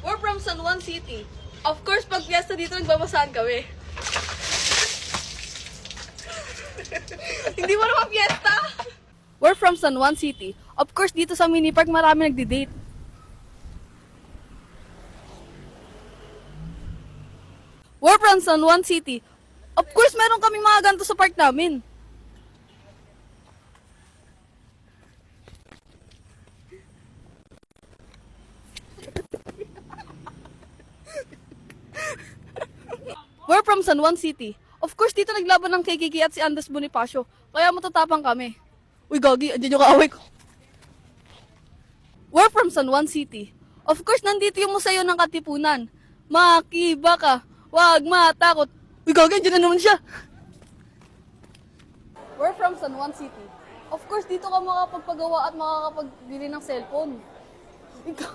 We're from San Juan City. Of course, pag fiesta dito, nagbabasahan kami. Hindi mo naman fiesta? We're from San Juan City. Of course, dito sa mini park, marami nagdi-date. We're from San Juan City. Of course, meron kaming mga ganito sa park namin. We're from San Juan City. Of course, dito naglaban ng KKK at si Andres Bonifacio. Kaya matatapang kami. Uy, gagi, andyan yung kaaway ko. We're from San Juan City. Of course, nandito yung museo ng Katipunan. Makiba ka. Wag matakot. Uy, gagi, andyan na naman siya. We're from San Juan City. Of course, dito ka makapagpagawa at makakapagbili ng cellphone. Ikaw.